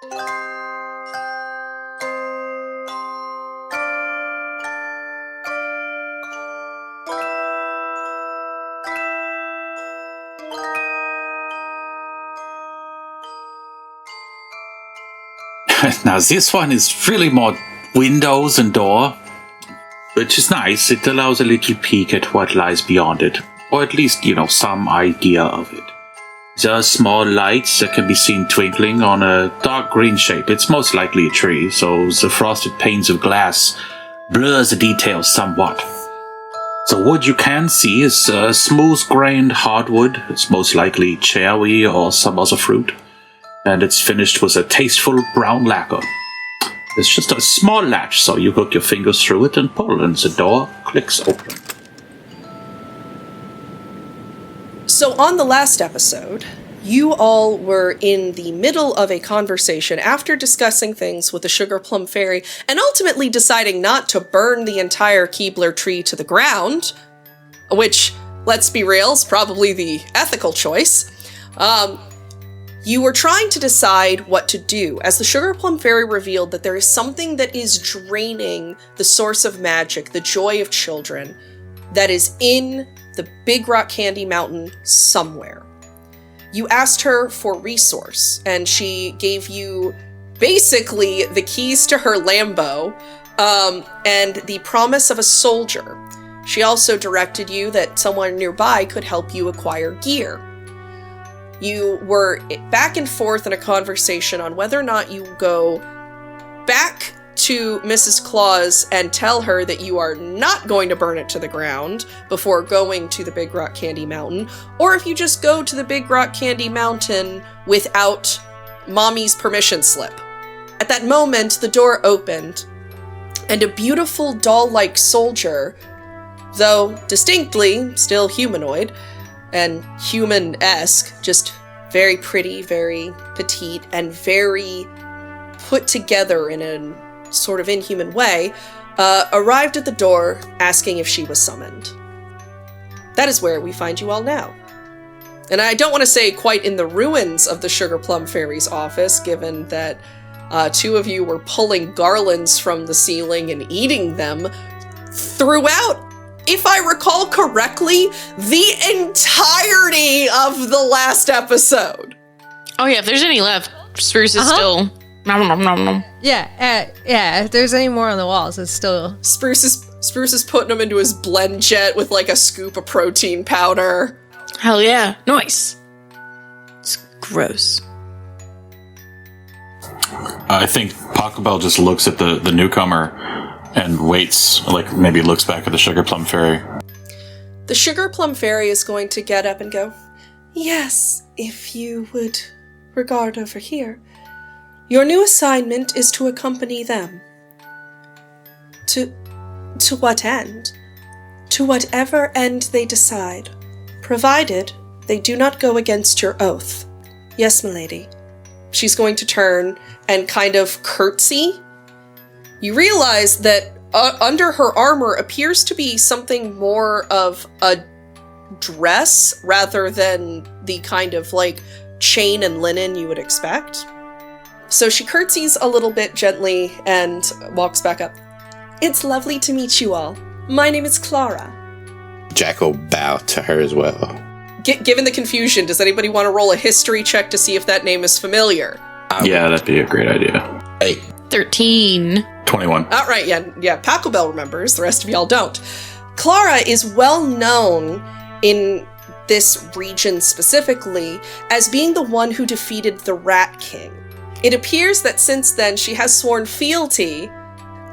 Now this one is really more windows and door, which is nice. It allows a little peek at what lies beyond it, or at least, some idea of it. There are small lights that can be seen twinkling on a dark green shape. It's most likely a tree, so the frosted panes of glass blurs the details somewhat. The wood you can see is smooth-grained hardwood. It's most likely cherry or some other fruit. And it's finished with a tasteful brown lacquer. It's just a small latch, so you hook your fingers through it and pull, and the door clicks open. So on the last episode, you all were in the middle of a conversation after discussing things with the Sugar Plum Fairy and ultimately deciding not to burn the entire Keebler tree to the ground, which, let's be real, is probably the ethical choice. You were trying to decide what to do, as the Sugar Plum Fairy revealed that there is something that is draining the source of magic, the joy of children, that is in the Big Rock Candy Mountain somewhere. You asked her for resource, and she gave you basically the keys to her Lambo, and the promise of a soldier. She also directed you that someone nearby could help you acquire gear. You were back and forth in a conversation on whether or not you go back to Mrs. Claus and tell her that you are not going to burn it to the ground before going to the Big Rock Candy Mountain, or if you just go to the Big Rock Candy Mountain without Mommy's permission slip. At that moment, the door opened, and a beautiful doll-like soldier, though distinctly still humanoid, and human-esque, just very pretty, very petite, and very put together in a sort of inhuman way, arrived at the door asking if she was summoned. That is where we find you all now. And I don't want to say quite in the ruins of the Sugar Plum Fairy's office, given that two of you were pulling garlands from the ceiling and eating them throughout, if I recall correctly, the entirety of the last episode. Oh yeah, if there's any left, Spruce is still nom nom nom nom. Yeah, if there's any more on the walls, it's still... Spruce is putting them into his blend jet with like a scoop of protein powder. Hell yeah, nice. It's gross. I think Pachelbel just looks at the newcomer and waits, like maybe looks back at the Sugar Plum Fairy. The Sugar Plum Fairy is going to get up and go, "Yes, if you would regard over here. Your new assignment is to accompany them." To what end? To whatever end they decide, provided they do not go against your oath. Yes, milady. She's going to turn and kind of curtsy. You realize that under her armor appears to be something more of a dress rather than the kind of like chain and linen you would expect. So she curtsies a little bit gently and walks back up. "It's lovely to meet you all. My name is Clara." Jack will bow to her as well. Given the confusion, does anybody want to roll a history check to see if that name is familiar? Yeah, that'd be a great idea. 13. 21. All right, yeah. Pachelbel remembers. The rest of y'all don't. Clara is well known in this region specifically as being the one who defeated the Rat King. It appears that since then she has sworn fealty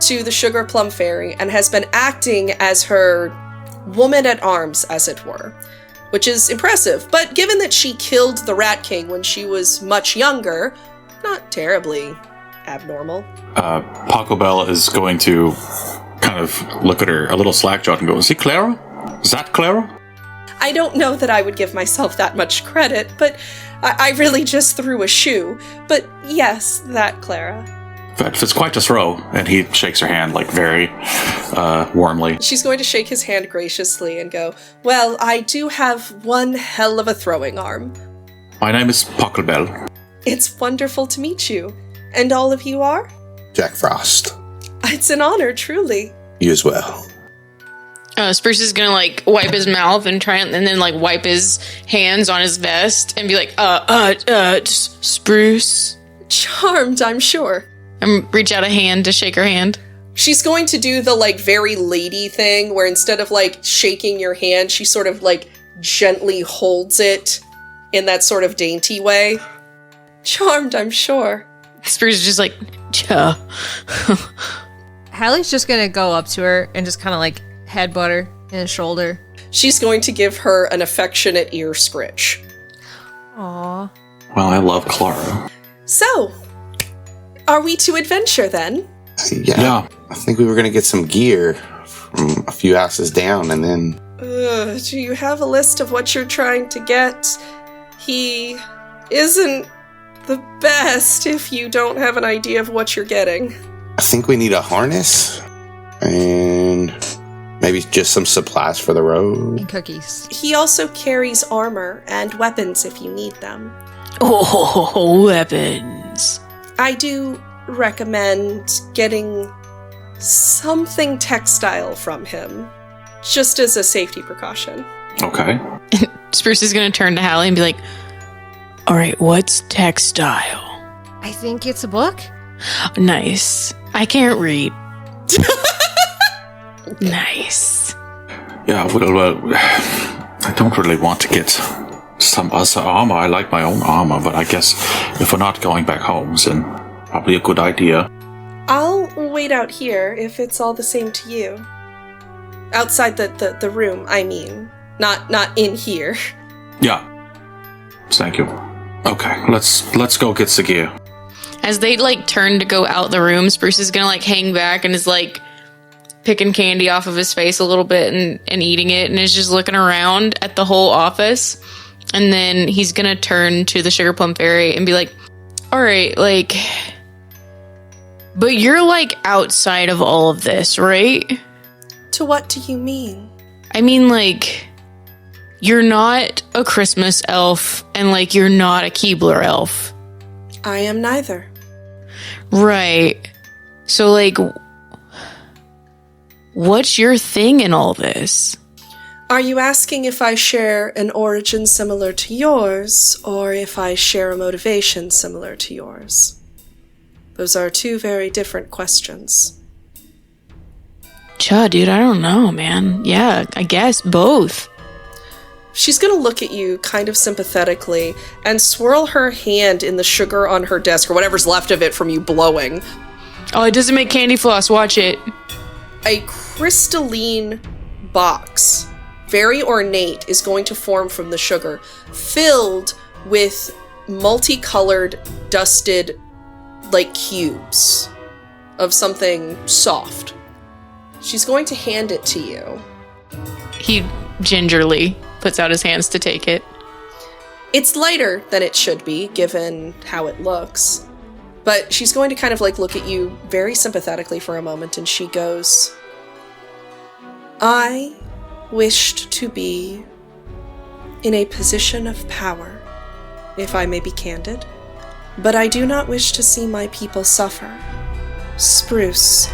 to the Sugar Plum Fairy and has been acting as her woman-at-arms, as it were, which is impressive. But given that she killed the Rat King when she was much younger, not terribly abnormal. Pachelbel is going to kind of look at her a little slack-jawed and go, "Is it Clara? Is that Clara?" I don't know that I would give myself that much credit, but I really just threw a shoe. But yes, that Clara. It's quite a throw, and he shakes her hand, like, very warmly. She's going to shake his hand graciously and go, "Well, I do have one hell of a throwing arm." My name is Pachelbel. "It's wonderful to meet you. And all of you are? Jack Frost. It's an honor, truly. You as well. Spruce is gonna like wipe his mouth and try and then like wipe his hands on his vest and be like, Spruce. Charmed, I'm sure. And reach out a hand to shake her hand. She's going to do the like very lady thing where instead of like shaking your hand, she sort of like gently holds it in that sort of dainty way. Charmed, I'm sure. Spruce is just like, Cha. Halley's just gonna go up to her and just kind of like headbutt her in the shoulder. She's going to give her an affectionate ear scritch. Aww. Well, I love Clara. So, are we to adventure then? Yeah. I think we were going to get some gear from a few houses down and then... Do you have a list of what you're trying to get? He isn't the best if you don't have an idea of what you're getting. I think we need a harness and maybe just some supplies for the road. And cookies. He also carries armor and weapons if you need them. Oh, weapons. I do recommend getting something textile from him, just as a safety precaution. Okay. Spruce is gonna turn to Halley and be like, all right, what's textile? I think it's a book. Nice. I can't read. Nice. Yeah, well, I don't really want to get some other armor. I like my own armor, but I guess if we're not going back home, then probably a good idea. I'll wait out here if it's all the same to you. Outside the room, I mean. Not in here. Yeah. Thank you. Okay, let's go get the gear. As they like turn to go out the room, Spruce is gonna like hang back and is like picking candy off of his face a little bit and eating it and is just looking around at the whole office. And then he's gonna turn to the Sugar Plum Fairy and be like, all right, like, but you're like outside of all of this, right? To what do you mean? I mean, like, you're not a Christmas elf and like you're not a Keebler elf. I am neither. Right. So like, what's your thing in all this? Are you asking if I share an origin similar to yours, or if I share a motivation similar to yours? Those are two very different questions. Cha, dude, I don't know, man. Yeah, I guess both. She's gonna look at you kind of sympathetically and swirl her hand in the sugar on her desk, or whatever's left of it from you blowing. Oh, it doesn't make candy floss, watch it. A crystalline box, very ornate, is going to form from the sugar, filled with multicolored, dusted, like cubes of something soft. She's going to hand it to you. He gingerly puts out his hands to take it. It's lighter than it should be, given how it looks. But she's going to kind of like look at you very sympathetically for a moment, and she goes, I wished to be in a position of power, if I may be candid, but I do not wish to see my people suffer. Spruce,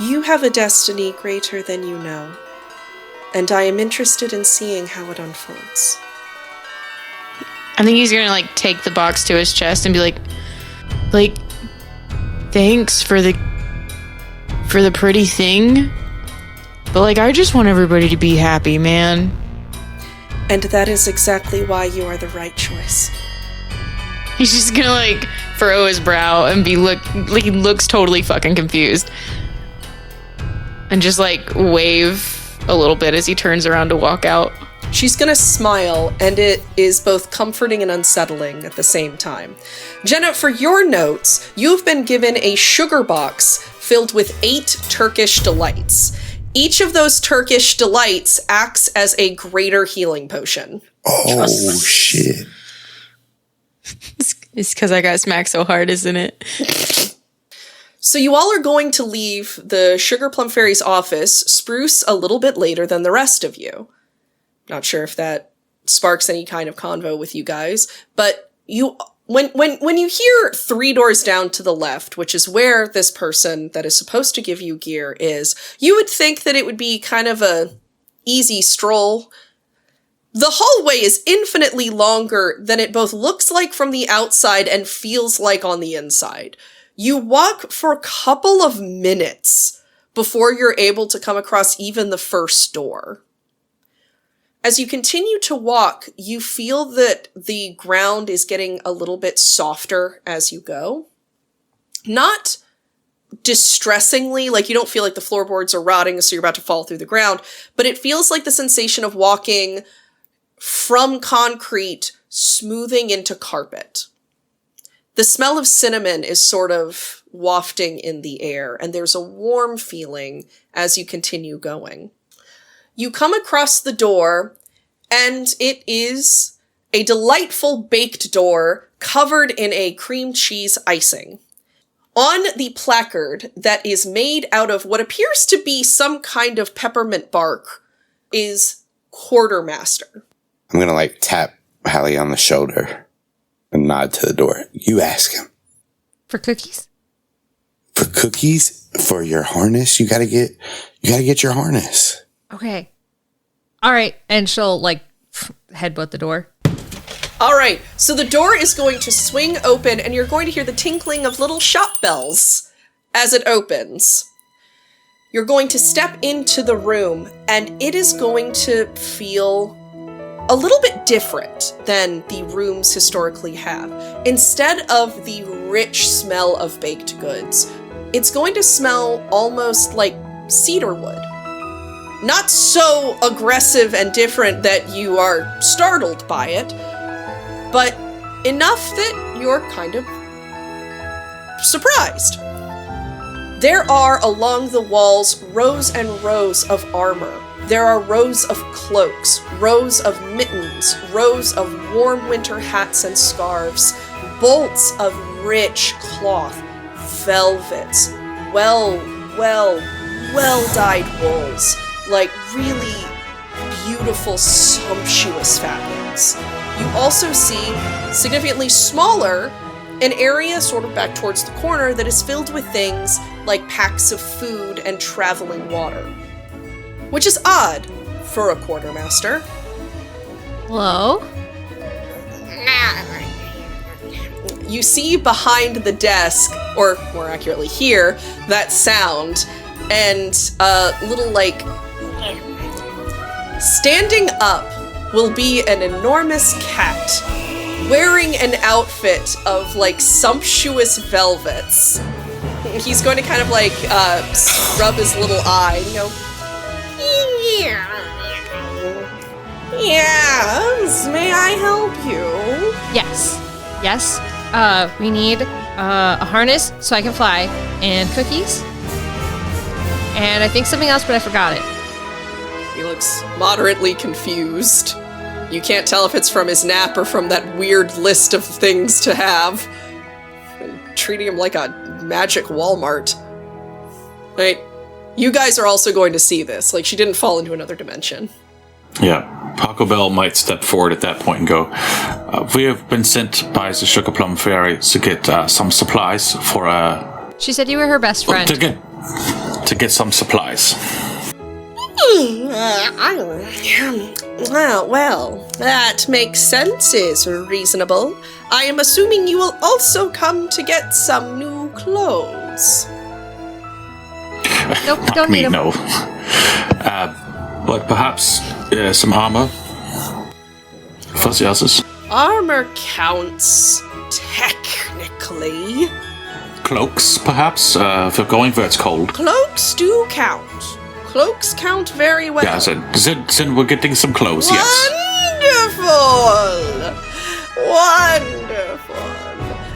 you have a destiny greater than you know, and I am interested in seeing how it unfolds. I think he's gonna like take the box to his chest and be like, thanks for the pretty thing, but like I just want everybody to be happy, man. And that is exactly why you are the right choice. He's just gonna like furrow his brow and he looks totally fucking confused. And just like wave a little bit as he turns around to walk out. She's gonna smile, and it is both comforting and unsettling at the same time. Jenna, for your notes, you've been given a sugar box filled with 8 Turkish delights. Each of those Turkish delights acts as a greater healing potion. Oh, shit. It's because I got smacked so hard, isn't it? So you all are going to leave the Sugar Plum Fairy's office, Spruce, a little bit later than the rest of you. Not sure if that sparks any kind of convo with you guys, but you When you hear 3 doors down to the left, which is where this person that is supposed to give you gear is, you would think that it would be kind of a easy stroll. The hallway is infinitely longer than it both looks like from the outside and feels like on the inside. You walk for a couple of minutes before you're able to come across even the first door. As you continue to walk, you feel that the ground is getting a little bit softer as you go. Not distressingly, like you don't feel like the floorboards are rotting so you're about to fall through the ground, but it feels like the sensation of walking from concrete smoothing into carpet. The smell of cinnamon is sort of wafting in the air, and there's a warm feeling as you continue going. You come across the door, and it is a delightful baked door covered in a cream cheese icing. On the placard that is made out of what appears to be some kind of peppermint bark is Quartermaster. I'm gonna tap Halley on the shoulder and nod to the door. You ask him. For cookies? For cookies? For your harness? You gotta get your harness. Okay. All right. And she'll headbutt the door. All right. So the door is going to swing open and you're going to hear the tinkling of little shop bells as it opens. You're going to step into the room and it is going to feel a little bit different than the rooms historically have. Instead of the rich smell of baked goods, it's going to smell almost like cedar wood. Not so aggressive and different that you are startled by it, but enough that you're kind of surprised. There are along the walls rows and rows of armor. There are rows of cloaks, rows of mittens, rows of warm winter hats and scarves, bolts of rich cloth, velvets, well-dyed wools, like really beautiful, sumptuous fabrics. You also see, significantly smaller, an area sort of back towards the corner that is filled with things like packs of food and traveling water. Which is odd for a quartermaster. Hello? You see behind the desk, or more accurately here, that sound, and little standing up will be an enormous cat wearing an outfit of sumptuous velvets. He's going to kind of rub his little eye and go, yes, may I help you? Yes. We need a harness so I can fly, and cookies. And I think something else, but I forgot it. He looks moderately confused. You can't tell if it's from his nap or from that weird list of things to have. And treating him like a magic Walmart. Right? You guys are also going to see this. She didn't fall into another dimension. Yeah. Pachelbel might step forward at that point and go, we have been sent by the Sugar Plum Fairy to get some supplies for She said you were her best friend. To get some supplies. Well, that makes sense, is reasonable. I am assuming you will also come to get some new clothes. Nope, don't need them. No. But perhaps some armor for the others. Armor counts, technically. Cloaks, perhaps, if you're going where it's cold. Cloaks do count. Cloaks count very well. Yeah, then we're getting some clothes, yes. Wonderful!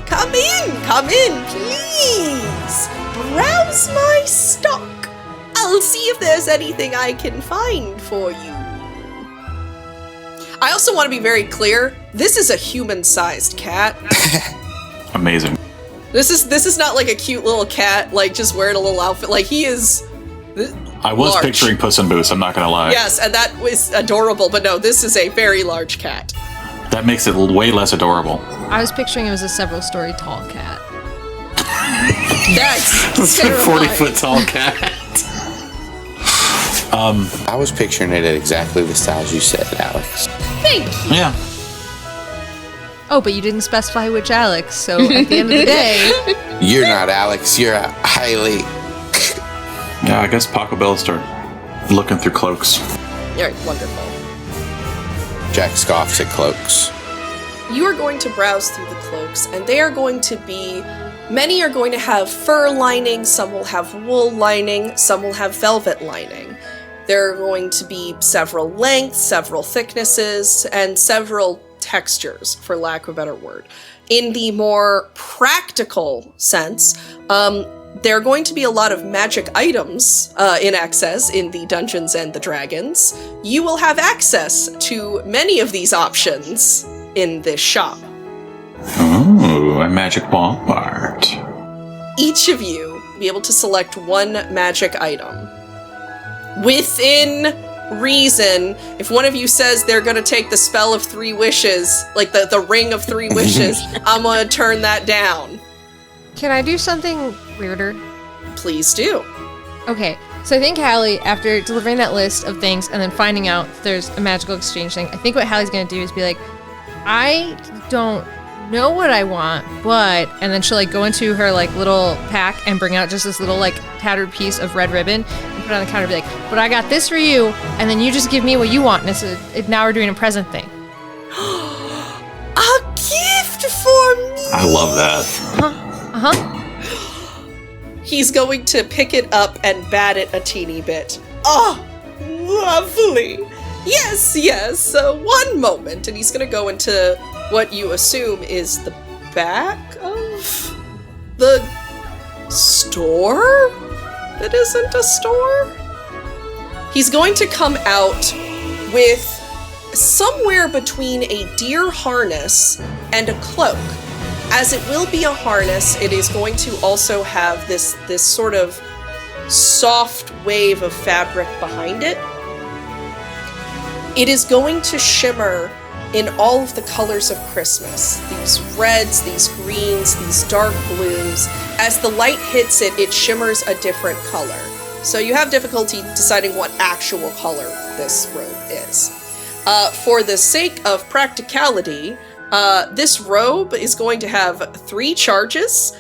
Come in, please! Browse my stock. I'll see if there's anything I can find for you. I also want to be very clear, this is a human-sized cat. Amazing. This is not a cute little cat, just wearing a little outfit. He is I was large. picturing Puss in Boots, I'm not gonna lie. Yes, and that was adorable, but no, this is a very large cat. That makes it way less adorable. I was picturing it was a several-story tall cat. That's It's a terrifying. 40-foot tall cat. I was picturing it at exactly the size you said, Alex. Thank you. Yeah. Oh, but you didn't specify which Alex, so at the end of the day... You're not Alex, you're Halley. Yeah, I guess Pachelbel start looking through cloaks. All right, wonderful. Jack scoffs at cloaks. You are going to browse through the cloaks, and they are going to be... Many are going to have fur lining, some will have wool lining, some will have velvet lining. There are going to be several lengths, several thicknesses, and several textures, for lack of a better word. In the more practical sense, there are going to be a lot of magic items in access in the Dungeons and the Dragons. You will have access to many of these options in this shop. Ooh, a magic Walmart. Each of you will be able to select one magic item. Within reason, if one of you says they're going to take the spell of 3 wishes, like the ring of 3 wishes, I'm going to turn that down. Can I do something weirder? Please do. Okay, so I think Halley, after delivering that list of things and then finding out there's a magical exchange thing, I think what Hallie's going to do is be like, I don't know what I want, but... And then she'll, like, go into her, like, little pack and bring out just this little, like, tattered piece of red ribbon and put it on the counter and be like, but I got this for you, and then you just give me what you want, and now we're doing a present thing. A gift for me! I love that. He's going to pick it up and bat it a teeny bit. Oh, lovely! Yes, yes, one moment. And he's going to go into what you assume is the back of the store that isn't a store. He's going to come out with somewhere between a deer harness and a cloak. As it will be a harness, it is going to also have this sort of soft wave of fabric behind it. It is going to shimmer in all of the colors of Christmas. These reds, these greens, these dark blues. As the light hits it, it shimmers a different color. So you have difficulty deciding what actual color this robe is. For the sake of practicality, this robe is going to have 3 charges.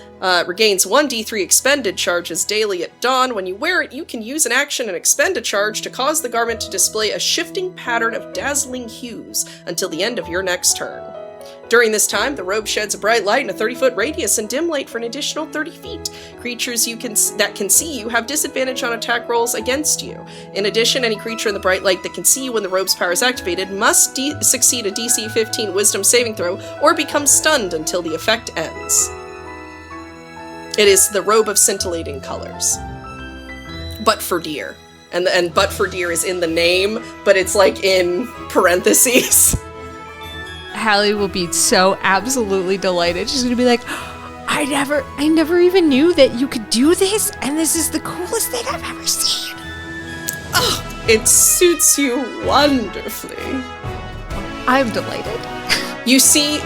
Regains 1d3 expended charges daily at dawn. When you wear it, you can use an action and expend a charge to cause the garment to display a shifting pattern of dazzling hues until the end of your next turn. During this time, the robe sheds a bright light in a 30-foot radius and dim light for an additional 30 feet. Creatures that can see you have disadvantage on attack rolls against you. In addition, any creature in the bright light that can see you when the robe's power is activated must succeed a DC 15 Wisdom saving throw or become stunned until the effect ends. It is the robe of scintillating colors. But for deer. And but for deer is in the name, but it's like in parentheses. Halley will be so absolutely delighted. She's gonna be like, I never even knew that you could do this, and this is the coolest thing I've ever seen. Oh, it suits you wonderfully. I'm delighted. You see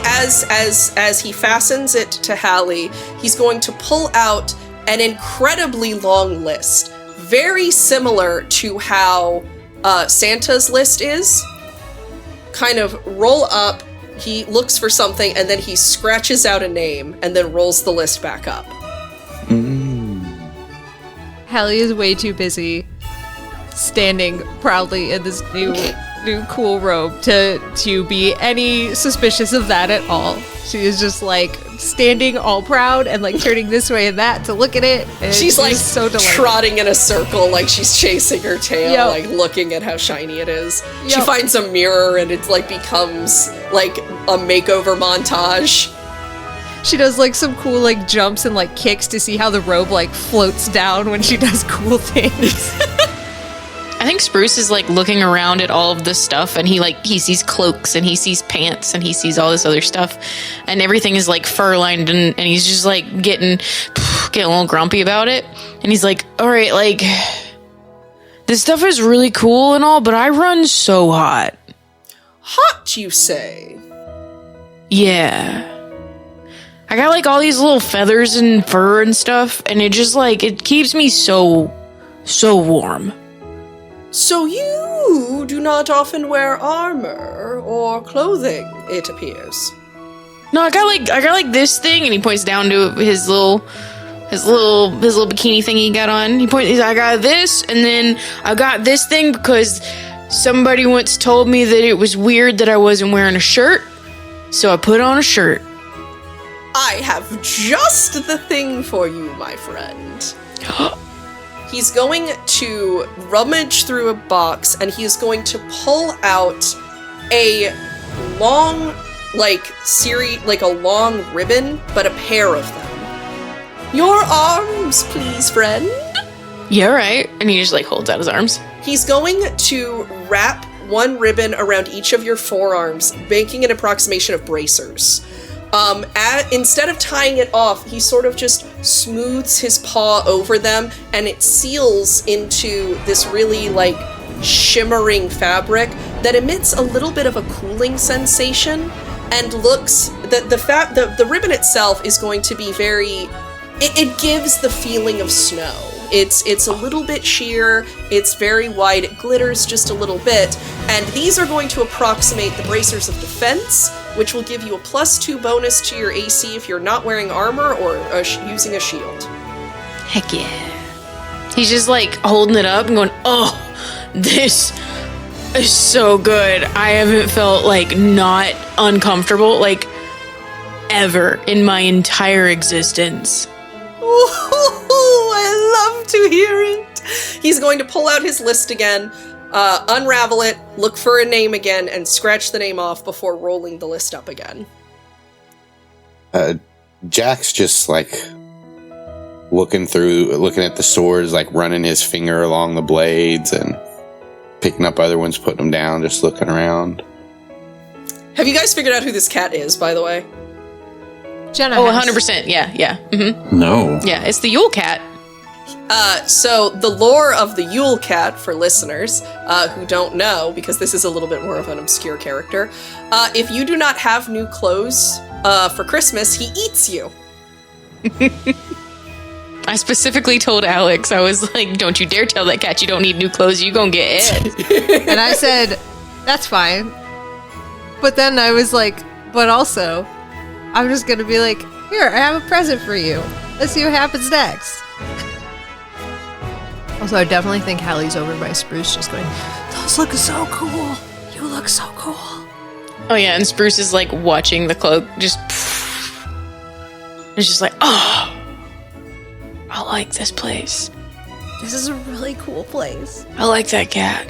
as he fastens it to Halley, he's going to pull out an incredibly long list, very similar to how Santa's list is. Kind of roll up, he looks for something, and then he scratches out a name, and then rolls the list back up. Halley is way too busy standing proudly in this new cool robe to be any suspicious of that at all. She is just like standing all proud and like turning this way and that to look at it. And She's like so delighted. trotting in a circle like she's chasing her tail, Yep. like looking at how shiny it is. She Yep. finds a mirror and it like becomes like a makeover montage. She does like some cool like jumps and like kicks to see how the robe like floats down when she does cool things. I think Spruce is like looking around at all of this stuff, and he sees cloaks and he sees pants and he sees all this other stuff, and everything is like fur lined, and he's just like getting a little grumpy about it. And he's like, all right, like this stuff is really cool and all, but I run so hot. Hot, you say? Yeah. I got like all these little feathers and fur and stuff, and it just like, it keeps me so warm. So you do not often wear armor or clothing, it appears. No, I got like this thing, and he points down to his little bikini thing he got on. I got this, and then I got this thing because somebody once told me that it was weird that I wasn't wearing a shirt, so I put on a shirt. I have just the thing for you, my friend. He's going to rummage through a box, and he is going to pull out a long, a long ribbon, but a pair of them. Your arms, please, friend. Yeah, right. And he just like holds out his arms. He's going to wrap one ribbon around each of your forearms, making an approximation of bracers. Instead of tying it off, he sort of just smooths his paw over them, and it seals into this really, shimmering fabric that emits a little bit of a cooling sensation, and looks... The ribbon itself is going to be very... It gives the feeling of snow. It's a little bit sheer, it's very wide, it glitters just a little bit, and these are going to approximate the bracers of defense, which will give you a +2 bonus to your AC if you're not wearing armor or using a shield. Heck yeah. He's just like holding it up and going, oh, this is so good. I haven't felt not uncomfortable ever in my entire existence. Ooh, I love to hear it. He's going to pull out his list again, unravel it, look for a name again, and scratch the name off before rolling the list up again. Jack's just looking at the swords, running his finger along the blades and picking up other ones, putting them down, just looking around. Have you guys figured out who this cat is, by the way? Jenna. Oh, 100%. Yeah. Mm-hmm. No. Yeah, it's the Yule Cat. So the lore of the Yule Cat, for listeners who don't know, because this is a little bit more of an obscure character, if you do not have new clothes for Christmas, he eats you. I specifically told Alex, I was like, don't you dare tell that cat you don't need new clothes, you gonna get it. And I said, that's fine. But then I was like, but also, I'm just gonna be like, here, I have a present for you. Let's see what happens next. Also, I definitely think Halley's over by Spruce just going, those look so cool. You look so cool. Oh yeah, and Spruce is watching the cloak, just it's just oh, I like this place. This is a really cool place. I like that cat.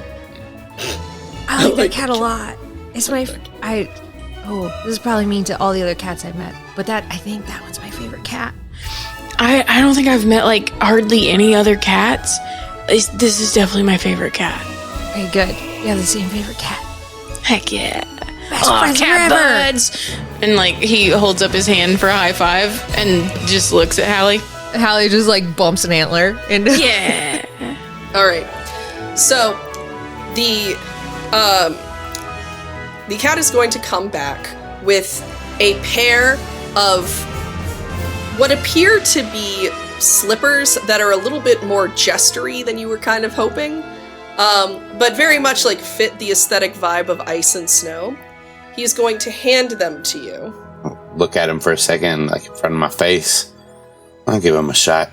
I like that cat a lot. It's my... this is probably mean to all the other cats I've met, but I think that one's my favorite cat. I don't think I've met hardly any other cats. This is definitely my favorite cat. Okay, good. We have the same favorite cat. Heck yeah. Best friends cat forever. buds. And he holds up his hand for a high five and just looks at Halley. Halley just bumps an antler into... Yeah. All right. So the cat is going to come back with a pair of what appear to be slippers that are a little bit more gestury than you were kind of hoping, but very much fit the aesthetic vibe of ice and snow. He is going to hand them to you. Look at him for a second, in front of my face. I'll give him a shot.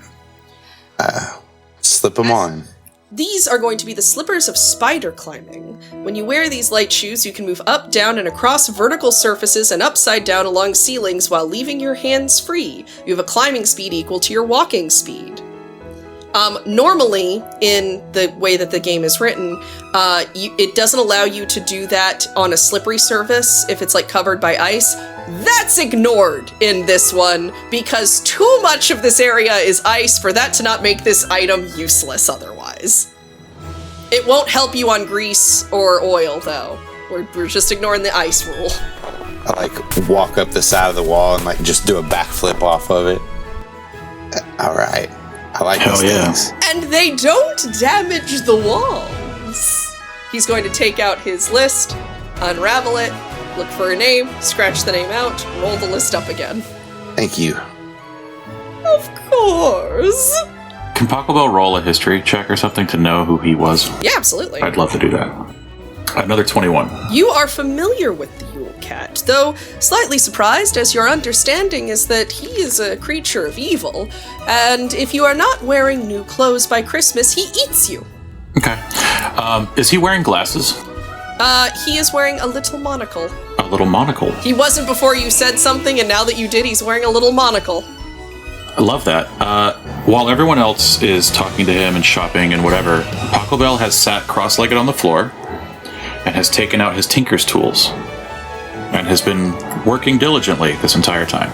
Slip him on. These are going to be the slippers of spider climbing. When you wear these light shoes, you can move up, down, and across vertical surfaces and upside down along ceilings while leaving your hands free. You have a climbing speed equal to your walking speed. Normally, in the way that the game is written, it doesn't allow you to do that on a slippery surface if it's covered by ice. That's ignored in this one because too much of this area is ice for that to not make this item useless otherwise. It won't help you on grease or oil, though. We're just ignoring the ice rule. I walk up the side of the wall and just do a backflip off of it. All right. I like these things. And they don't damage the walls. He's going to take out his list, unravel it, look for a name, scratch the name out, roll the list up again. Thank you. Of course. Can Pachelbel roll a history check or something to know who he was? Yeah, absolutely. I'd love to do that. Another 21. You are familiar with the Yule Cat, though slightly surprised as your understanding is that he is a creature of evil, and if you are not wearing new clothes by Christmas, he eats you. Okay. Is he wearing glasses? He is wearing a little monocle. A little monocle. He wasn't before you said something, and now that you did, he's wearing a little monocle. I love that. While everyone else is talking to him and shopping and whatever, Pachelbel has sat cross-legged on the floor and has taken out his tinker's tools and has been working diligently this entire time.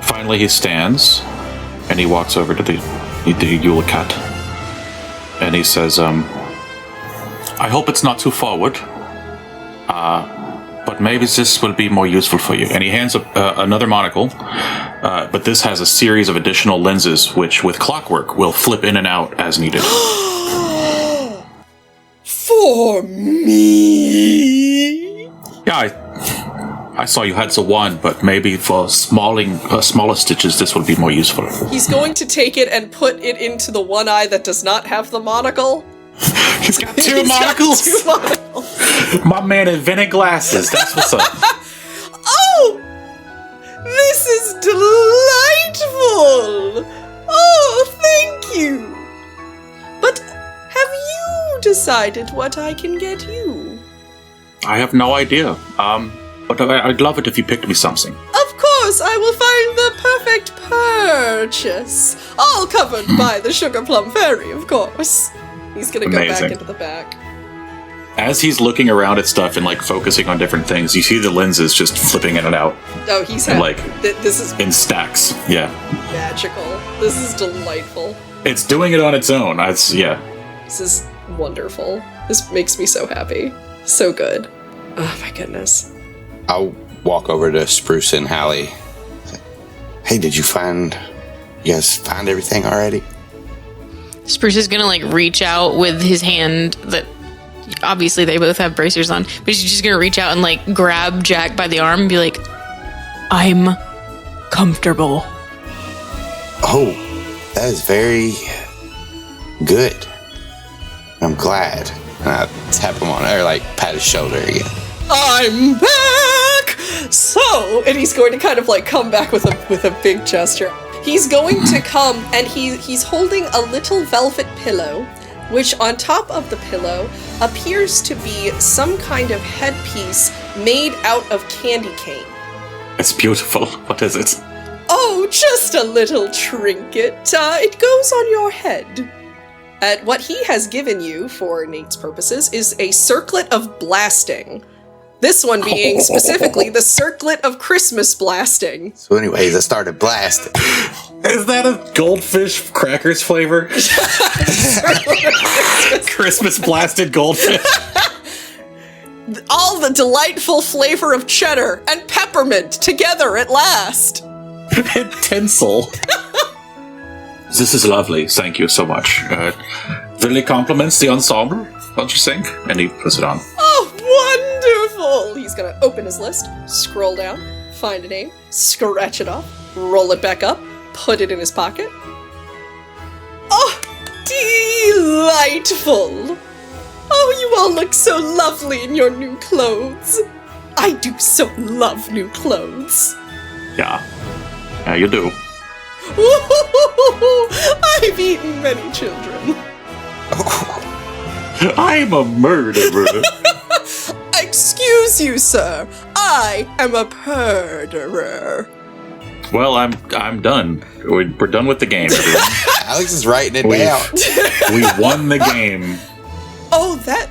Finally, he stands and he walks over to the Yule Cat and he says, I hope it's not too forward, but maybe this will be more useful for you. And he hands up another monocle, but this has a series of additional lenses which, with clockwork, will flip in and out as needed. For me? Yeah, I saw you had the one, but maybe for smaller stitches, this will be more useful. He's going to take it and put it into the one eye that does not have the monocle. He's got two monocles? Got two monocles. My man invented glasses. That's what's up. Oh! This is delightful! Oh, thank you! But have you decided what I can get you? I have no idea. But I'd love it if you picked me something. Of course, I will find the perfect purchase. All covered by the Sugar Plum Fairy, of course. He's gonna go Amazing. back into the back. As he's looking around at stuff and like focusing on different things, you see the lenses just flipping in and out. Oh, he's And, happy. This is in stacks. Yeah. magical. This is delightful. It's doing it on its own. Yeah. This is wonderful. This makes me so happy. So good. Oh my goodness. I'll walk over to Spruce and Halley. Hey, you guys find everything already? Spruce is gonna like reach out with his hand that obviously they both have bracers on, but he's just gonna reach out and like grab Jack by the arm and be like, I'm comfortable. Oh, that is very good. I'm glad. And I tap him on, or like pat his shoulder again. I'm back! So, and he's going to kind of like come back with a big gesture. He's going to come and he's holding a little velvet pillow, which on top of the pillow appears to be some kind of headpiece made out of candy cane. It's beautiful. What is it? Oh, just a little trinket. It goes on your head. And what he has given you, for Nate's purposes, is a circlet of blasting. This one being specifically the circlet of Christmas blasting. So anyways, I started blasting. Is that a goldfish crackers flavor? Christmas blasted goldfish. All the delightful flavor of cheddar and peppermint together at last. And tinsel. This is lovely. Thank you so much. Really compliments the ensemble, don't you think? And he puts it on. Oh, wonderful! He's gonna open his list, scroll down, find a name, scratch it off, roll it back up, put it in his pocket. Oh, delightful! Oh, you all look so lovely in your new clothes. I do so love new clothes. Yeah. Yeah, you do. I've eaten many children. I'm a murderer. Excuse you, sir. I am a murderer. Well, I'm done. We're done with the game, everyone. Alex is writing it down. We won the game. Oh, that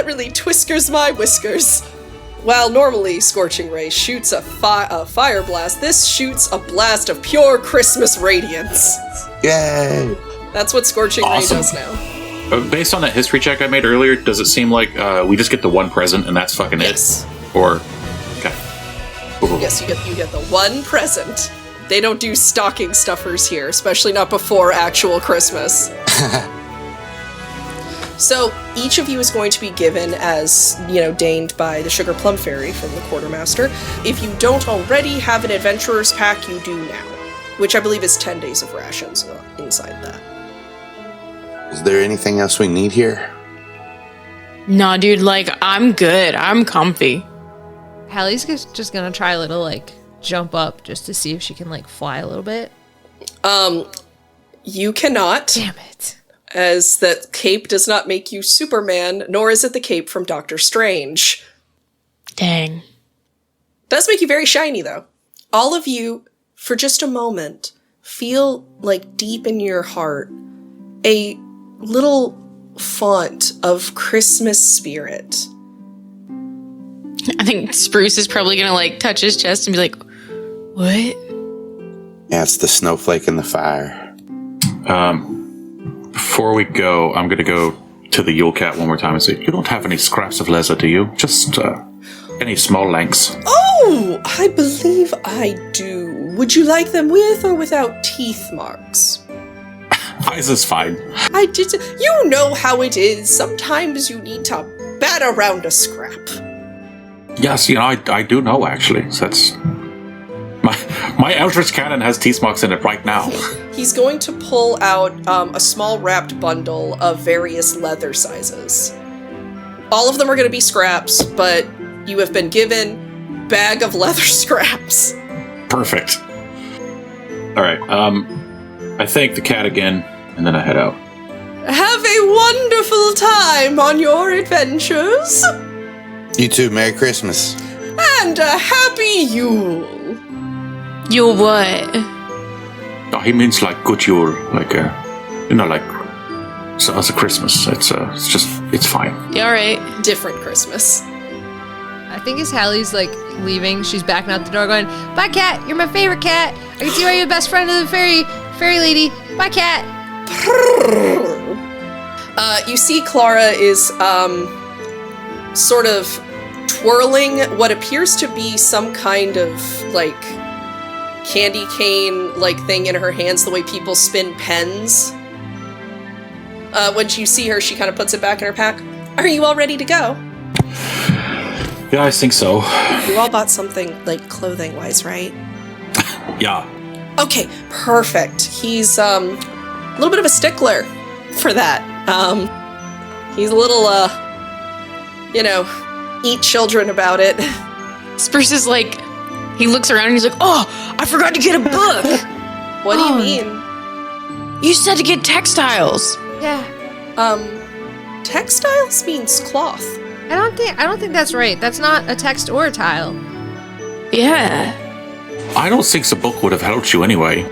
really twiskers my whiskers. While normally Scorching Ray shoots a fire blast, this shoots a blast of pure Christmas radiance. Yay! That's what Scorching Awesome. Ray does now. Based on that history check I made earlier, does it seem like we just get the one present and that's fucking Yes. it? Or, okay. Cool. Yes, you get the one present. They don't do stocking stuffers here, especially not before actual Christmas. So each of you is going to be given, as, you know, deigned by the Sugar Plum Fairy from the Quartermaster. If you don't already have an adventurer's pack, you do now, which I believe is 10 days of rations inside that. Is there anything else we need here? Nah, dude, like, I'm good. I'm comfy. Hallie's just gonna try a little, like, jump up just to see if she can, like, fly a little bit. You cannot. Damn it. As that cape does not make you Superman, nor is it the cape from Doctor Strange. Dang. Does make you very shiny, though. All of you, for just a moment, feel like deep in your heart a little font of Christmas spirit. I think Spruce is probably gonna, like, touch his chest and be like, what? Yeah, it's the snowflake in the fire. Before we go, I'm going to go to the Yule Cat one more time and say, you don't have any scraps of leather, do you? Just any small lengths. Oh, I believe I do. Would you like them with or without teeth marks? Eyes is fine. I did. You know how it is. Sometimes you need to bat around a scrap. Yes, you know, I do know, actually. So that's... My Eldritch Cannon has teeth marks in it right now. He's going to pull out a small wrapped bundle of various leather sizes. All of them are going to be scraps, but you have been given bag of leather scraps. Perfect. All right, I thank the cat again, and then I head out. Have a wonderful time on your adventures. You too. Merry Christmas. And a happy Yule. You'll what? Oh, he means like good Yule, like you know, like so as a Christmas. It's fine. Yeah, alright. Different Christmas. I think as Hallie's, like, leaving, she's backing out the door going, bye, cat, you're my favorite cat. I can see why you're the best friend of the fairy lady. Bye, cat. You see Clara is sort of twirling what appears to be some kind of, like, candy cane like thing in her hands, the way people spin pens. When you see her, she kind of puts it back in her pack. Are you all ready to go? Yeah, I think so. You all bought something, like, clothing-wise, right? Yeah. Okay, perfect. He's a little bit of a stickler for that. He's a little, you know, eat children about it. Spruce is like, he looks around and he's like, oh, I forgot to get a book. What do you mean? You said to get textiles. Yeah. Textiles means cloth. I don't think that's right. That's not a text or a tile. Yeah. I don't think the book would have helped you anyway.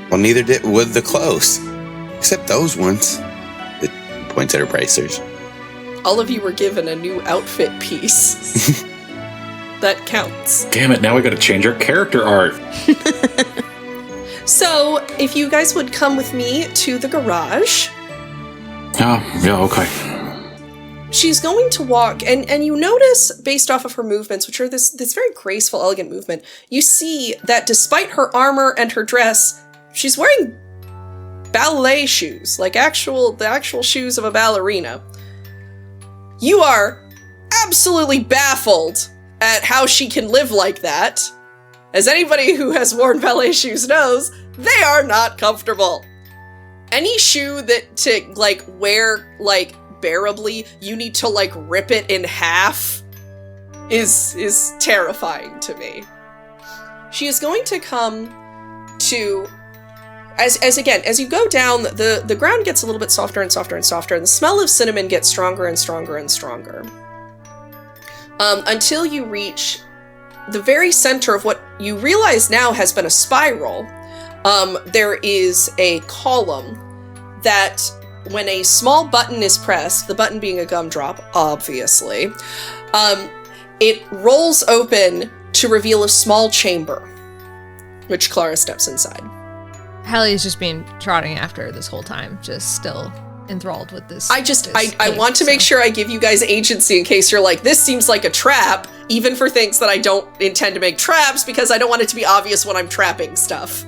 Well, neither would the clothes. Except those ones. It points at her bracers. All of you were given a new outfit piece. That counts. Damn it, now we gotta change our character art. So, if you guys would come with me to the garage. Yeah, okay. She's going to walk, and you notice, based off of her movements, which are this very graceful, elegant movement, you see that despite her armor and her dress, she's wearing ballet shoes, like the actual shoes of a ballerina. You are absolutely baffled at how she can live like that. As anybody who has worn ballet shoes knows, they are not comfortable. Any shoe that to, like, wear, like, bearably, you need to, like, rip it in half is terrifying to me. She is going to come to, as you go down, the ground gets a little bit softer and softer and softer, and the smell of cinnamon gets stronger and stronger and stronger. Until you reach the very center of what you realize now has been a spiral. There is a column that, when a small button is pressed, the button being a gumdrop, obviously, it rolls open to reveal a small chamber, which Clara steps inside. Hallie's just been trotting after her this whole time, just still enthralled with this. I want to make sure I give you guys agency in case you're like, this seems like a trap, even for things that I don't intend to make traps, because I don't want it to be obvious when I'm trapping stuff.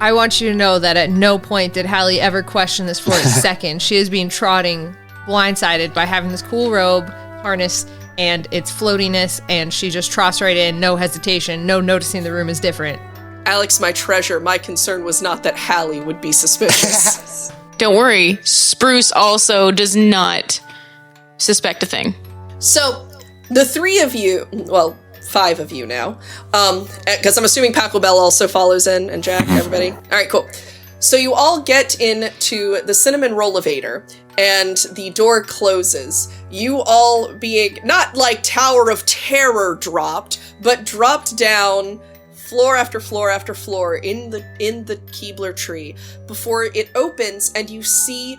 I want you to know that at no point did Halley ever question this for a second. She has been trotting blindsided by having this cool robe, harness, and its floatiness, and she just trots right in, no hesitation, no noticing the room is different. Alex, my treasure, my concern was not that Halley would be suspicious. Don't worry, Spruce also does not suspect a thing. So, the three of you, well, 5 of you now, because I'm assuming Pachelbel also follows in, and Jack, everybody. All right, cool. So you all get into the cinnamon roll-elevator, and the door closes. You all being, not like Tower of Terror dropped, but dropped down floor after floor after floor in the Keebler tree before it opens, and you see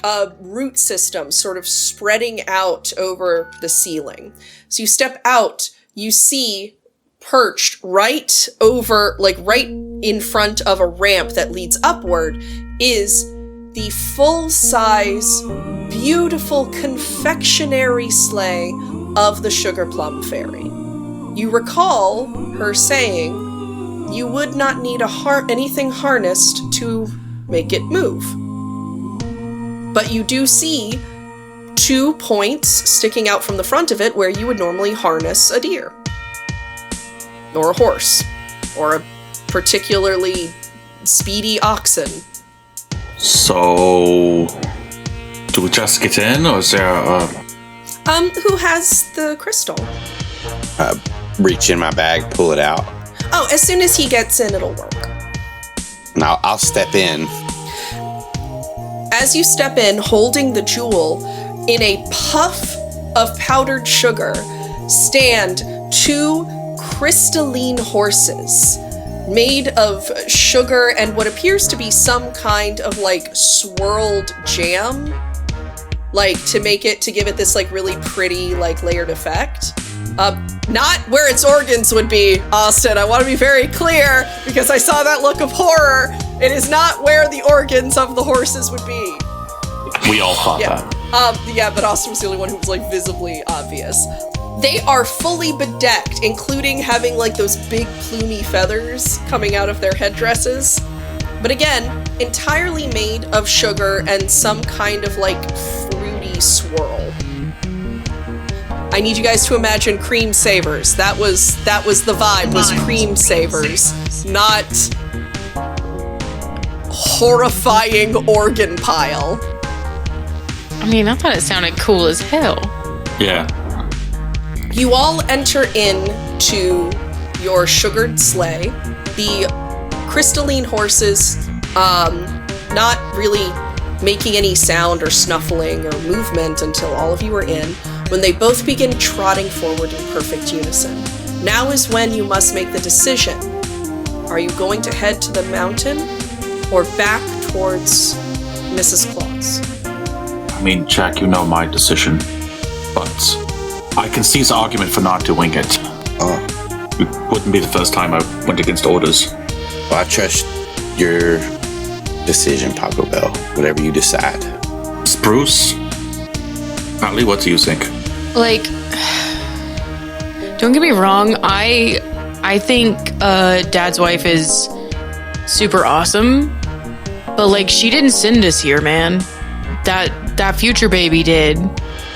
a root system sort of spreading out over the ceiling. So you step out, you see perched right over, like right in front of a ramp that leads upward, is the full-size, beautiful confectionery sleigh of the Sugar Plum Fairy. You recall her saying you would not need anything harnessed to make it move. But you do see 2 points sticking out from the front of it where you would normally harness a deer. Or a horse. Or a particularly speedy oxen. So, do we just get in, or is there a... Who has the crystal? Reach in my bag, pull it out. Oh, as soon as he gets in, it'll work. Now I'll step in. As you step in, holding the jewel, in a puff of powdered sugar, stand 2 crystalline horses made of sugar and what appears to be some kind of like swirled jam, like to give it this like really pretty like layered effect. Not where its organs would be, Austin. I want to be very clear because I saw that look of horror. It is not where the organs of the horses would be. We all thought that. Yeah, but Austin was the only one who was like visibly obvious. They are fully bedecked, including having like those big plumy feathers coming out of their headdresses. But again, entirely made of sugar and some kind of like fruity swirl. I need you guys to imagine cream savers. That was the vibe, was cream savers, not horrifying organ pile. I mean, I thought it sounded cool as hell. Yeah. You all enter into your sugared sleigh. The crystalline horses, not really making any sound or snuffling or movement until all of you are in, when they both begin trotting forward in perfect unison. Now is when you must make the decision. Are you going to head to the mountain or back towards Mrs. Claus? I mean, Jack, you know my decision, but I can see his argument for not doing it. It wouldn't be the first time I went against orders. Well, I trust your decision, Pachelbel. Whatever you decide. Spruce? Halley, what do you think? Like, don't get me wrong, I think Dad's wife is super awesome, but like, she didn't send us here, man. That future baby did.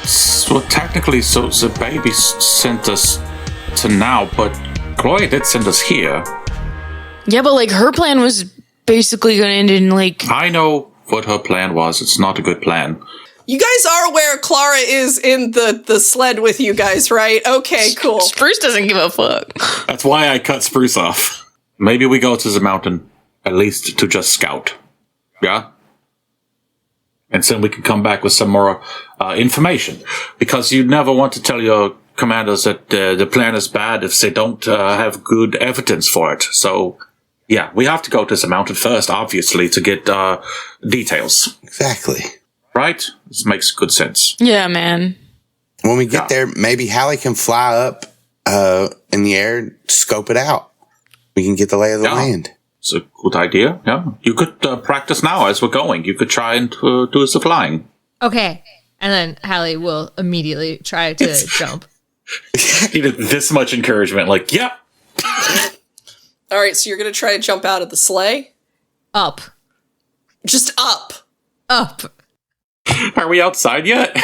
So technically, so the baby sent us to now, but Gloria did send us here. Yeah, but like, her plan was basically gonna end in like... I know what her plan was. It's not a good plan. You guys are aware Clara is in the sled with you guys, right? Okay, cool. Spruce doesn't give a fuck. That's why I cut Spruce off. Maybe we go to the mountain, at least to just scout. Yeah? And then we can come back with some more information. Because you never want to tell your commanders that the plan is bad if they don't have good evidence for it. So, yeah, we have to go to the mountain first, obviously, to get details. Exactly. Right? This makes good sense. Yeah, man. When we get there, maybe Halley can fly up in the air, scope it out. We can get the lay of the land. It's a good idea, yeah. You could practice now as we're going. You could try and do some flying. Okay. And then Halley will immediately try to jump. Needed this much encouragement, like, yep. All right, so you're going to try to jump out of the sleigh? Up. Just up. Up. Are we outside yet?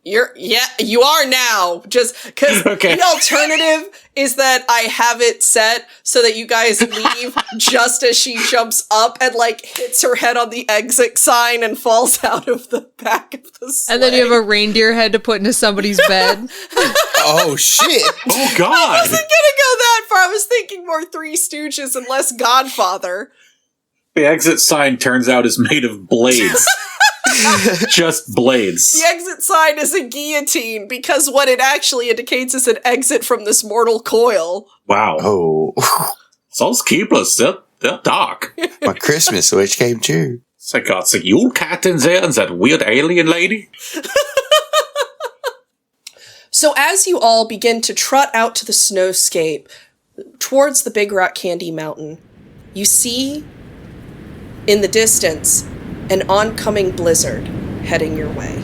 You are now. Just because Okay. the alternative is that I have it set so that you guys leave just as she jumps up and like hits her head on the exit sign and falls out of the back of the sleigh. And then you have a reindeer head to put into somebody's bed. Oh shit! Oh God! I wasn't gonna go that far. I was thinking more Three Stooges and less Godfather. The exit sign turns out is made of blades. Just blades. The exit sign is a guillotine because what it actually indicates is an exit from this mortal coil. Wow. Oh, Those keepers, they're dark. my Christmas wish came true. So I got the Yule cat in there and that weird alien lady. So as you all begin to trot out to the snowscape towards the Big Rock Candy Mountain, you see in the distance an oncoming blizzard heading your way.